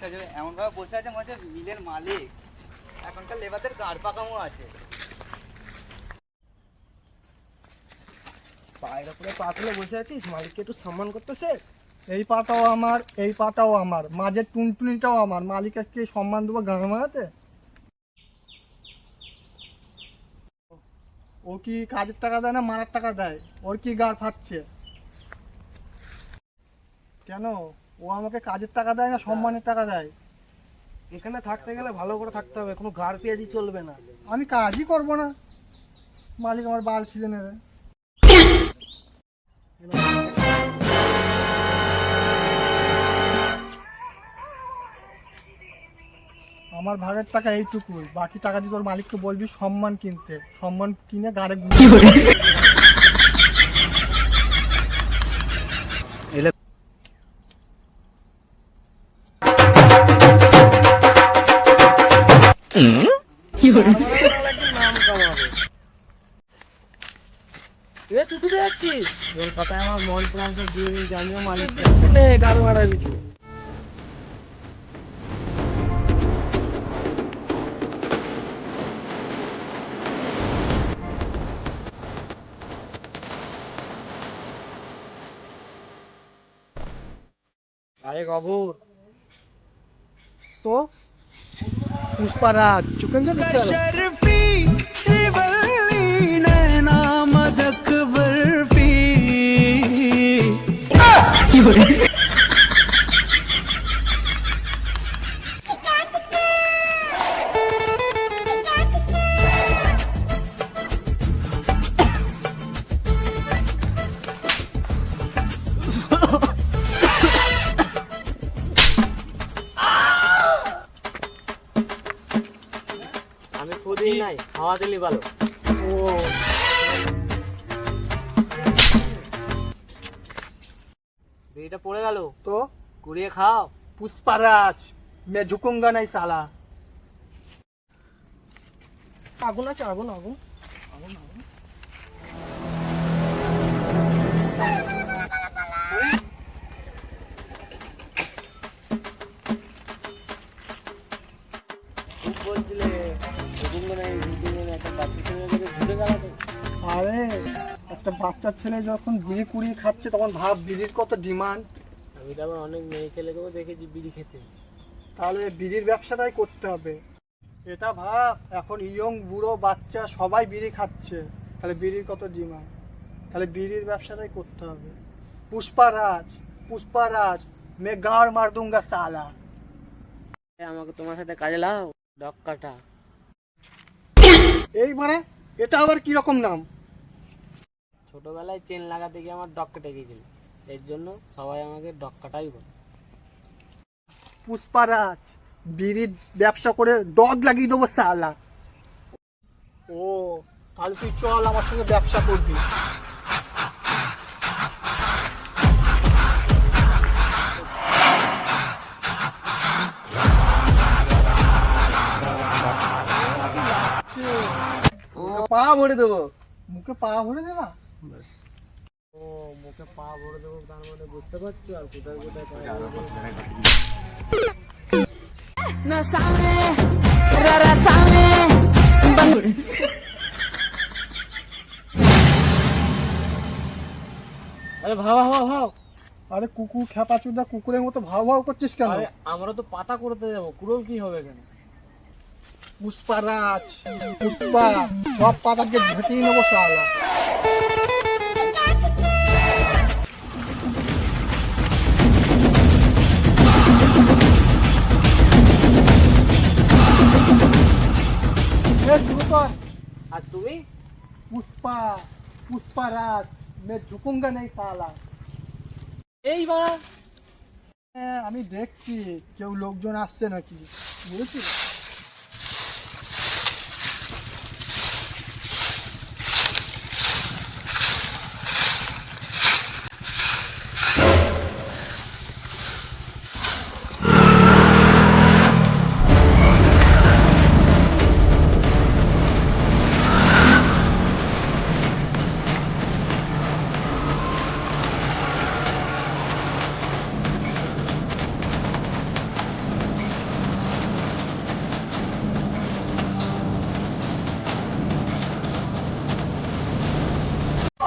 আছে, এমন ভাবে বসে আছে মনে হচ্ছে মিলের মালিক। এখনকার লেবারদের গাড় পাকামো আছে। পায়ের উপরে পা তুলে বসে আছিস, মালিককে একটু সম্মান করতেছে। এই পাটাও আমার, এই পাটাও আমার, মাঝের টুনটুনিটাও আমার, মালিককে সম্মান দেবো গান মারাতে? ও কি কাজের টাকা দেয় না মারার টাকা দেয়? ওর কি গাড় ফাটছে কেন? ও আমাকে কাজের টাকা দেয় না সম্মানের টাকা দেয়? এখানে থাকতে গেলে ভালো করে থাকতে হবে, কোনো গাড় পেঁয়াজি চলবে না। আমি কাজই করবো না, মালিক আমার বাল ছিঁড়ে নেবে। আমার ভাগের টাকা এইটুকুই, বাকি টাকা দিয়ে তোর মালিককে বলবি সম্মান কিনতে, সম্মান কিনে গাড়ে তুই কোথায় যাচ্ছিস? কলকাতায় আমার মন প্রাণ দিয়ে জানিও মালিক গাড়ি মারাবি তুই। আরে গবর তো পুষ্পারাজ চুকেন্দ্র দিচ্ছে আমি খুদিই নাই, হাওয়া দিলি ভালো। ও বিড়িটা পড়ে গেল, তো কুড়িয়ে খাও। पुष्पाराज मैं झुकूंगा नहीं साला। আগুন আছে, আগুন আগুন। খুব বলছিলে একটা বাচ্চা ছেলে ঘুরে গেল। আরে একটা বাচ্চা ছেলে যখন বিড়ি কুড়িয়ে খাচ্ছে তখন ভাব বিড়ির কত ডিমান্ড। আমি তো আবার অনেক মেয়ে ছেলেকেও দেখেছি বিড়ি খেতে। তাহলে বিড়ির ব্যবসাটাই করতে হবে। এটা ভাব এখন ইয়ং বুড়ো বাচ্চা সবাই বিড়ি খাচ্ছে, তাহলে বিড়ির কত ডিমান্ড, তাহলে বিড়ির ব্যবসাটাই করতে হবে। পুষ্পারাজ পুষ্পারাজ মে গাঁড় মার দুঙ্গা সালা। আমাকে তোমার সাথে কাজে লাও, ডক্কাটা। এই মানে এটা আবার কি রকম নাম? ছোটবেলায় চেন লাগাতে গিয়ে আমার ডক কেটে গিয়েছিল, এর জন্য সবাই আমাকে ডক্কাটাই বলে। পুষ্পারাজ বিড়ির ব্যবসা করে ডগ লাগিয়ে দেবো সালা। ও তাহলে তুই চল আমার সঙ্গে ব্যবসা করবি। পা ভরে দেবো, মুখে পা ভরে দেবা? ও মুখে পা ভরে দেবো, তার মানে বুঝতে পারছো আর কোথায় কোথায় আরে ভাও ভাও ভাও। আরে কুকুর খেপা চুদা কুকুরের মতো ভাও ভাও করছিস কেন? আরে আমরা তো পাতা করতে যাবো, কুড়োল কি হবে কেন? পুষ্পারাজ পুষ্পা সব পাতাকে ঝেঁটিয়ে নেবো সালা। শুরু কর। আর তুমি? पुष्पा पुष्पाराज मैं झुकूंगा नहीं साला। এই বাড়া, আমি দেখছি কেউ লোকজন আসছে নাকি, বুঝেছিস?